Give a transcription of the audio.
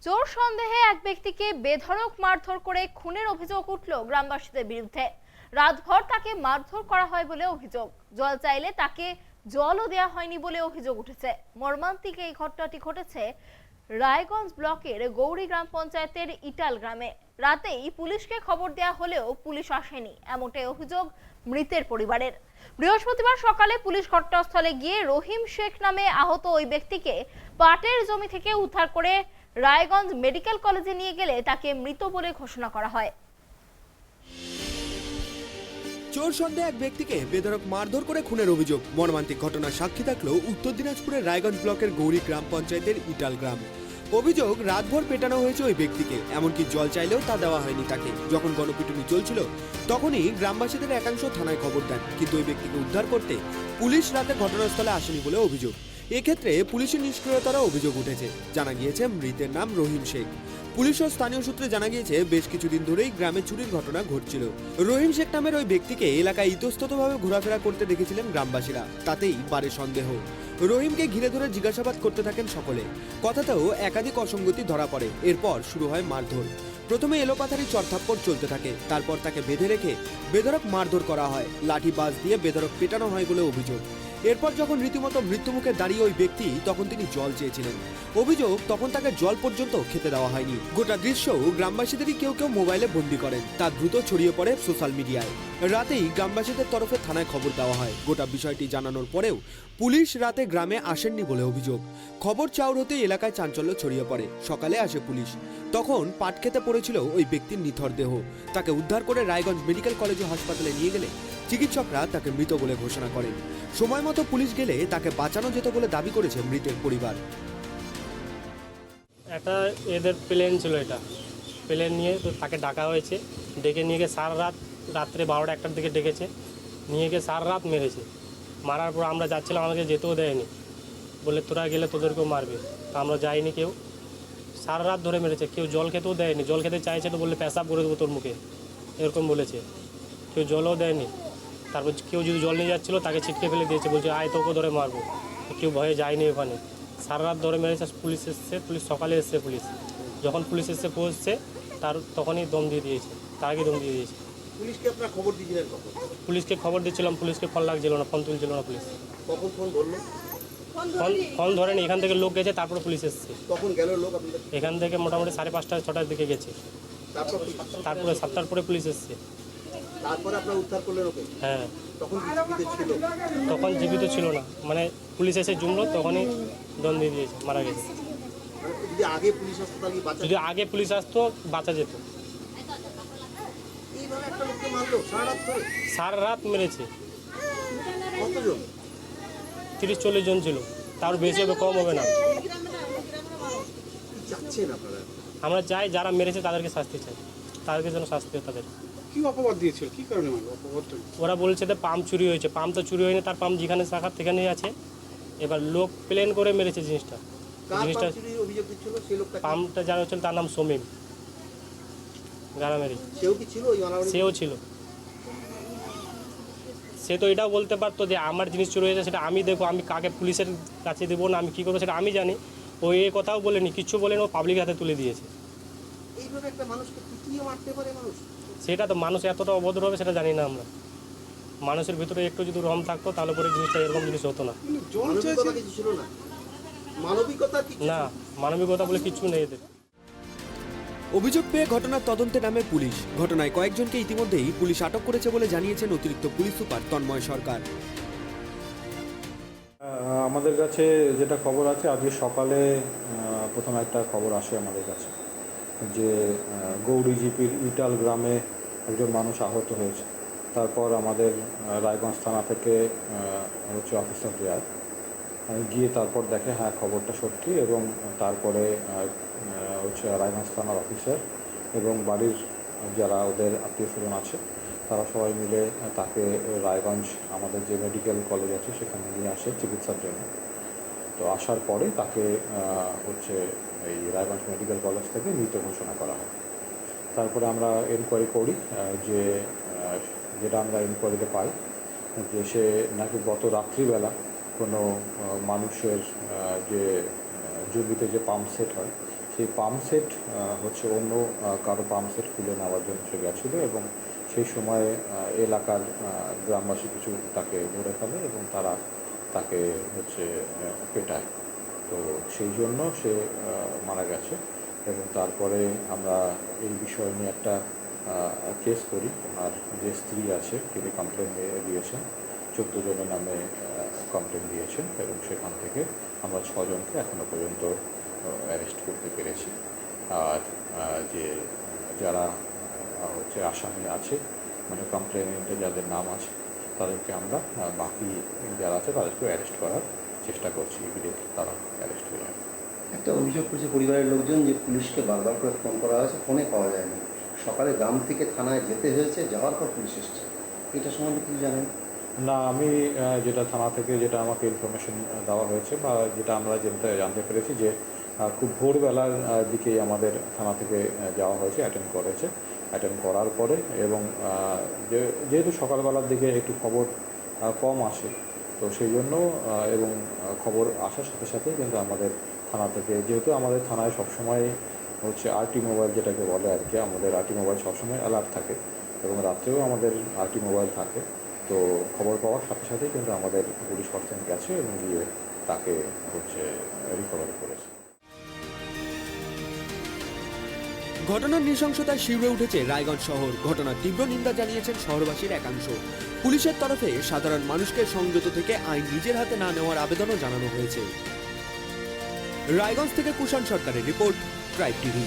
চোর সন্দেহে এক ব্যক্তিকে বেধড়ক মারধর করে খুনের অভিযোগ উঠল গ্রামবাসীদের বিরুদ্ধে। রাতভর তাকে মারধর করা হয় বলে অভিযোগ। জল চাইলে তাকে জলও দেওয়া হয়নি বলে অভিযোগ উঠেছে। মর্মান্তিক এই ঘটনাটি ঘটেছে রায়গঞ্জ ব্লকের গৌরী গ্রাম পঞ্চায়েতের ইটাল গ্রামে। রাতেই পুলিশকে খবর দেওয়া হলেও পুলিশ আসেনি, এমনটাই অভিযোগ মৃতের পরিবারের। বৃহস্পতিবার সকালে পুলিশ ঘটনাস্থলে গিয়ে রহিম শেখ নামে আহত ওই ব্যক্তিকে পাটের জমি থেকে উদ্ধার করে রায়গঞ্জ মেডিকেল কলেজে নিয়ে গেলে তাকে মৃত বলে ঘোষণা করা হয়। চোর সন্দেহে এক ব্যক্তিকে বেধড়ক মারধর করে খুনের অভিযোগ। মর্মান্তিক ঘটনার সাক্ষী থাকলো উত্তর দিনাজপুরের রায়গঞ্জ ব্লকের গৌরী গ্রাম পঞ্চায়েতের ইটাল গ্রাম। অভিযোগ, রাতভর পেটানো হয়েছে ওই ব্যক্তিকে, এমনকি জল চাইলেও তা দেওয়া হয়নি তাকে। যখন গণপিটুনি চলছিল তখনই গ্রামবাসীদের একাংশ থানায় খবর দেন, কিন্তু ওই ব্যক্তিকে উদ্ধার করতে পুলিশ রাতে ঘটনাস্থলে আসেনি বলে অভিযোগ। এক্ষেত্রে পুলিশের নিষ্ক্রিয়তারও অভিযোগ উঠেছে। জানা গিয়েছে মৃতের নাম রহিম শেখ। পুলিশ ও স্থানীয় সূত্রে জানা গিয়েছে বেশ কিছুদিন ধরেই গ্রামে চুরির ঘটনা ঘটছিল। রহিম শেখ নামের ওই ব্যক্তিকে এলাকায় ইতস্ততভাবে ঘোরাফেরা করতে দেখেছিলেন গ্রামবাসীরা, তাতেই বাড়ে সন্দেহ। রহিমকে ঘিরে ধরে জিজ্ঞাসাবাদ করতে থাকেন সকলে। কথাতেও একাধিক অসঙ্গতি ধরা পড়ে। এরপর শুরু হয় মারধর। প্রথমে এলোপাথারি চড়থাপ্পড় চলতে থাকে, তারপর তাকে বেঁধে রেখে বেধড়ক মারধর করা হয়। লাঠি বাজ দিয়ে বেধড়ক পেটানো হয় বলে অভিযোগ। এরপর যখন রীতিমতো মৃত্যুমুখে দাঁড়িয়ে ওই ব্যক্তি, তখন তিনি জল চেয়েছিলেন। অভিযোগ, তখন তাকে জল পর্যন্ত খেতে দেওয়া হয়নি। গোটা দৃশ্য গ্রামবাসীদেরই কেউ কেউ মোবাইলে বন্দী করেন। তা দ্রুত ছড়িয়ে পড়ে সোশ্যাল মিডিয়ায়। রাতেই গ্রামবাসীদের তরফে থানায় খবর দেওয়া হয়। গোটা বিষয়টি জানানোর পরেও পুলিশ রাতে গ্রামে আসেননি বলে অভিযোগ। খবর চাউর হতেই এলাকায় চাঞ্চল্য ছড়িয়ে পড়ে। সকালে আসে পুলিশ। তখন পাট খেতে পড়েছিল ওই ব্যক্তির নিথর দেহ। তাকে উদ্ধার করে রায়গঞ্জ মেডিকেল কলেজ ও হাসপাতালে নিয়ে গেলে চিকিৎসকরা তাকে মৃত বলে ঘোষণা করেন। সময় মতো পুলিশ গেলে তাকে বাঁচানো যেত বলে দাবি করেছে মৃতের পরিবার। একটা এদের প্লেন ছিল, এটা প্লেন নিয়ে তো তাকে ডাকা হয়েছে। ডেকে নিয়ে গিয়ে সারা রাত, রাত্রে 12টা 1টার দিকে ডেকেছে, নিয়ে গিয়ে সারা রাত মেরেছে। মারার পর আমরা যাচ্ছিলাম, আমাকে যেতেও দেয়নি, বলে তোরা গেলে তোদেরকেও মারবে। তা আমরা যাইনি কেউ। সারা রাত ধরে মেরেছে। কেউ জল খেতেও দেয়নি। জল খেতে চাইছে তো বললে পেশাব করে দেবো তোর মুখে, এরকম বলেছে। কেউ জলও দেয়নি। তারপর কেউ যদি জল নিয়ে যাচ্ছিলো তাকে ছিটকে ফেলে দিয়েছে, বলছে আয় তোকে ধরে মারবো। কেউ ভয়ে যায়নি ওখানে। সারা রাত ধরে মেরেছে। পুলিশ এসছে, পুলিশ সকালে এসছে। পুলিশ যখন পুলিশ এসে পৌঁছছে তখনই দম দিয়ে দিয়েছে, তার আগে দম দিয়ে দিয়েছে। পুলিশকে আপনারা খবর দিয়েছিলেন কখন? পুলিশকে খবর দিচ্ছিলাম, পুলিশকে ফোন লাগছিল না, ফোন তুলছিল না পুলিশ। কখন ফোন ধরলো? ফোন ধরেনি। এখান থেকে লোক গেছে, তারপরে পুলিশ এসছে। কখন গেল লোক আপনাদের? এখান থেকে মোটামুটি 5:30 6টার দিকে গেছে। তারপরে 7টার পরে পুলিশ এসছে। তারপরে আপনারা উদ্ধার করলেন ওকে? হ্যাঁ। তখন জীবিত ছিল? তখন জীবিত ছিল না, মানে পুলিশ এসে জুমলো, তখনই দম দিয়ে দিয়েছে, মারা গেছে। যদি আগে পুলিশ আসতো তাহলে বাঁচা? যদি আগে পুলিশ আসতো বাঁচা যেত। এইভাবে একটা লোককে মারলো সারা রাত ধরে? সারা রাত মেরেছে। কতজন? 30-40 জন ছিল, তার বেশি হবে, কম হবে না। কি চাচ্ছেন আপনারা? আমরা চাই যারা মেরেছে তাদেরকে শাস্তি চাই, তাদেরকে যেন শাস্তি হয় তাদের। কি অপবাদ দিয়েছিল, কি কারণে মারলো অপবাদটা? ওরা বলছে যে পাম্প চুরি হয়েছে। পাম্প তো চুরি হয়নি, তার পাম্প যেখানে শাখা সেখানেই আছে। এবার লোক প্লেন করে মেরেছে জিনিসটা। জিনিসটা অভিযোগ দিচ্ছিল সেই লোকটা? পাম্পটা যারা হচ্ছিল তার নাম সমীম গারামেরি। সেও কি ছিল ওই মারামারি? সেও ছিল। সে তো এটাও বলতে পারতো যে আমার জিনিস চুরি হয়েছে, সেটা আমি দেখবো, আমি কাকে পুলিশের কাছে দেবো না আমি কী করবো সেটা আমি জানি। ও এই কথাও বলেনি, কিচ্ছু বলেনি, ও পাবলিক হাতে তুলে দিয়েছে। এইভাবে একটা মানুষকে পিটিয়ে মারতে পারে মানুষ? সেটা তো মানুষ এতটা অভদ্র হবে সেটা জানি না আমরা। মানুষের ভিতরে একটু যদি রম থাকতো তাহলে পরে জিনিসটা এরকম জিনিস হতো না। মানবিকতা কিছু ছিল না? মানবিকতা কিছু না, মানবিকতা বলে কিছু নেই এদের। অভিযোগ পেয়ে ঘটনার তদন্তে নামে পুলিশ। ঘটনায় কয়েকজনকে ইতিমধ্যেই পুলিশ আটক করেছে বলে জানিয়েছেন অতিরিক্ত পুলিশ সুপার তন্ময় সরকার। আমাদের কাছে যেটা খবর আছে, আজকে সকালে প্রথম একটা খবর আসে আমাদের কাছে যে গৌরী জিপির ইটাল গ্রামে একজন মানুষ আহত হয়েছে। তারপর আমাদের রায়গঞ্জ থানা থেকে অফিসার যায়, গিয়ে তারপর দেখে হ্যাঁ খবরটা সত্যি, এবং তারপরে রায়গঞ্জ থানার অফিসার এবং বাড়ির যারা ওদের আত্মীয় স্বজন আছে তারা সবাই মিলে তাকে রায়গঞ্জ আমাদের যে মেডিকেল কলেজ আছে সেখানে নিয়ে আসে চিকিৎসার জন্য। তো আসার পরে তাকে এই রায়গঞ্জ মেডিকেল কলেজ থেকে মৃত ঘোষণা করা হয়। তারপরে আমরা এনকোয়ারি করি, যেটা আমরা এনকোয়ারিতে পাই যে সে নাকি গত রাত্রিবেলা কোনো মানুষের যে জমিতে যে পাম্প সেট হয় সেই পাম্প সেট হচ্ছে অন্য কারো পাম্প সেট খুলে নেওয়ার জন্য সে গেছিলো এবং সেই সময় এলাকার গ্রামবাসী কিছু তাকে ধরে ফেলে এবং তারা তাকে হচ্ছে পেটায়। তো সেই জন্য সে মারা গেছে এবং তারপরে আমরা এই বিষয় নিয়ে একটা কেস করি। ওনার যে স্ত্রী আছে তিনি কমপ্লেন দিয়েছেন, 14 জনের নামে কমপ্লেন দিয়েছেন এবং সেখান থেকে আমরা 6 জনকে এখনও পর্যন্ত অ্যারেস্ট করতে পেরেছি। আর যে যারা হচ্ছে আসামি আছে মানে কমপ্লেনেন্টে যাদের নাম আছে তাদেরকে আমরা বাকি যারা আছে তাদেরকেও অ্যারেস্ট করার চেষ্টা করছি, ইমিডিয়েটলি তারা অ্যারেস্ট হয়ে যাবে। একটা অভিযোগ করছে পরিবারের লোকজন যে পুলিশকে বারবার করে ফোন করা হয়েছে, ফোনে পাওয়া যায়নি। সকালে গ্রাম থেকে থানায় যেতে হয়েছে, যাওয়ার পর পুলিশ এসেছে। এটা সম্বন্ধে কি জানেন? না, আমি যেটা থানা থেকে যেটা আমাকে ইনফরমেশন দেওয়া হয়েছে বা যেটা আমরা জানতে পেরেছি যে খুব ভোরবেলার দিকেই আমাদের থানা থেকে যাওয়া হয়েছে, অ্যাটেন্ড করার পরে এবং যেহেতু সকালবেলার দিকে একটু খবর কম আসে তো সেই জন্য এবং খবর আসার সাথে সাথে কিন্তু আমাদের থানা থেকে, যেহেতু আমাদের থানায় সবসময় হচ্ছে আরটি মোবাইল যেটাকে বলে আর কি, আমাদের আরটি মোবাইল সবসময় অ্যালার্ট থাকে এবং রাত্রেও আমাদের আরটি মোবাইল থাকে। তো খবর পাওয়ার সাথে সাথেই কিন্তু আমাদের পুলিশ পার্সন গেছে এবং গিয়ে তাকে হচ্ছে রিকভারি করেছে। ঘটনার নৃশংসতায় শিউরে উঠেছে রায়গঞ্জ শহর। ঘটনার তীব্র নিন্দা জানিয়েছেন শহরবাসীর একাংশ। পুলিশের তরফে সাধারণ মানুষকে সংযত থেকে আইন নিজের হাতে না নেওয়ার আবেদনও জানানো হয়েছে। রায়গঞ্জ থেকে কুষাণ সরকারের রিপোর্ট, ট্রাইব টিভি।